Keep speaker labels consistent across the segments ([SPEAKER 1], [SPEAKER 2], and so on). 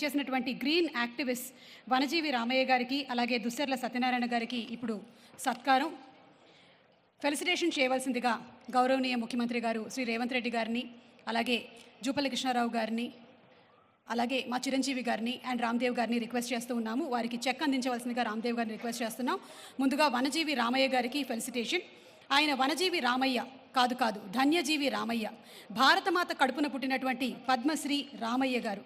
[SPEAKER 1] విచ్చేసినటువంటి green activist Vanajeevi Ramayya గారికి అలాగే దుస్సర్ల సత్యనారాయణ గారికి ఇప్పుడు సత్కారం ఫెలిసిటేషన్ చేయవలసిందిగా గౌరవనీయ ముఖ్యమంత్రి గారు శ్రీ రేవంత్ రెడ్డి గారిని అలాగే జూపల్లి కృష్ణారావు గారిని అలాగే మా చిరంజీవి గారిని అండ్ రామ్దేవ్ గారిని రిక్వెస్ట్ చేస్తూ ఉన్నాము. వారికి చెక్ అందించవలసిందిగా రామ్దేవ్ గారిని రిక్వెస్ట్ చేస్తున్నాం. ముందుగా వనజీవి రామయ్య గారికి ఫెలిసిటేషన్. ఆయన వనజీవి రామయ్య కాదు ధన్యజీవి రామయ్య, భారతమాత కడుపున పుట్టినటువంటి పద్మశ్రీ రామయ్య గారు.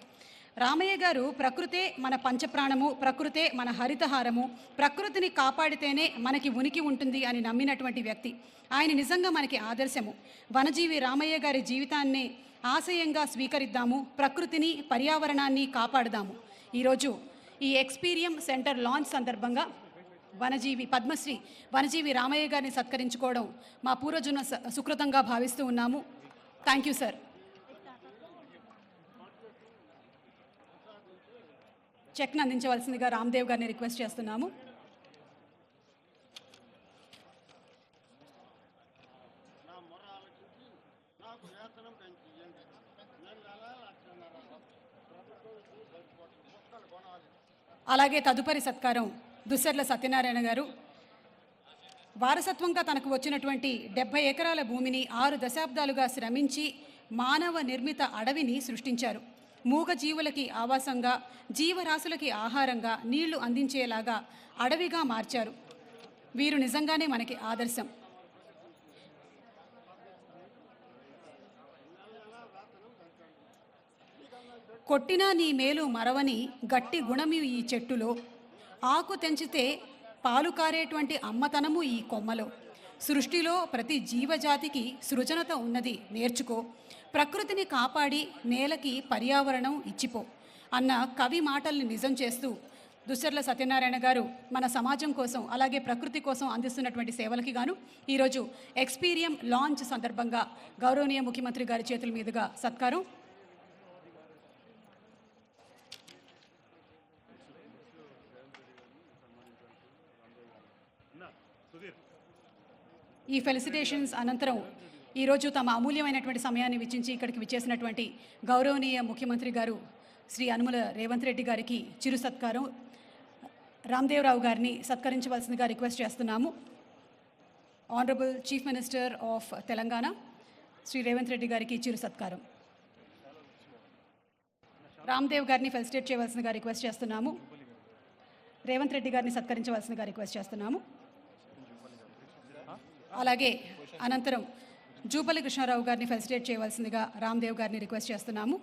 [SPEAKER 1] రామయ్య గారు ప్రకృతే మన పంచప్రాణము, ప్రకృతే మన హరితహారము, ప్రకృతిని కాపాడితేనే మనకి ఉనికి ఉంటుంది అని నమ్మినటువంటి వ్యక్తి. ఆయన నిజంగా మనకి ఆదర్శము. వనజీవి రామయ్య గారి జీవితాన్ని ఆశయంగా స్వీకరిద్దాము, ప్రకృతిని పర్యావరణాన్ని కాపాడుదాము. ఈరోజు ఈ ఎక్స్పీరియం సెంటర్ లాంచ్ సందర్భంగా పద్మశ్రీ వనజీవి రామయ్య గారిని సత్కరించుకోవడం మా పూర్వజన్మ సుకృతంగా భావిస్తూ ఉన్నాము. Thank you sir. చెక్ను అందించవలసిందిగా రామ్దేవ్ గారిని రిక్వెస్ట్ చేస్తున్నాము. అలాగే తదుపరి సత్కారం దుస్సర్ల సత్యనారాయణ గారు. వారసత్వంగా తనకు వచ్చినటువంటి 70 ఎకరాల భూమిని 6 దశాబ్దాలుగా శ్రమించి మానవ నిర్మిత అడవిని సృష్టించారు. మూగ జీవులకి ఆవాసంగా, జీవరాశులకి ఆహారంగా, నీళ్లు అందించేలాగా అడవిగా మార్చారు. వీరు నిజంగానే మనకి ఆదర్శం. కొట్టినా నీ మేలు మరవని గట్టి గుణమి ఈ చెట్టులో, ఆకు తెంచితే పాలు కారేటువంటి అమ్మతనము ఈ కొమ్మలో, సృష్టిలో ప్రతి జీవజాతికి సృజనత ఉన్నది నేర్చుకో, ప్రకృతిని కాపాడి నేలకి పర్యావరణం ఇచ్చిపో అన్న కవి మాటల్ని నిజం చేస్తూ దుస్సర్ల సత్యనారాయణ గారు మన సమాజం కోసం అలాగే ప్రకృతి కోసం అందిస్తున్నటువంటి సేవలకి గాను ఈరోజు ఎక్స్పీరియం లాంచ్ సందర్భంగా గౌరవనీయ ముఖ్యమంత్రి గారి చేతుల మీదుగా సత్కారం. ఈ ఫెలిసిటేషన్స్ అనంతరం ఈరోజు తమ అమూల్యమైనటువంటి సమయాన్ని వెచ్చించి ఇక్కడికి విచ్చేసినటువంటి గౌరవనీయ ముఖ్యమంత్రి గారు శ్రీ యనుమల రేవంత్ రెడ్డి గారికి చిరు సత్కారం రామ్దేవ్ గారిని సత్కరించవలసిందిగా రిక్వెస్ట్ చేస్తున్నాము. Honourable chief minister of Telangana Shri Revanth Reddy గారికి చిరు సత్కారం. రామ్దేవ్ గారిని ఫెలిసిటేట్ చేయవలసిందిగా రిక్వెస్ట్ చేస్తున్నాము. రేవంత్ రెడ్డి గారిని సత్కరించవలసిందిగా రిక్వెస్ట్ చేస్తున్నాము. అలాగే అనంతరం జూపల్లి కృష్ణారావు గారిని ఫెలిసిటేట్ చేయవలసిందిగా రామ్దేవ్ గారిని రిక్వెస్ట్ చేస్తున్నాము.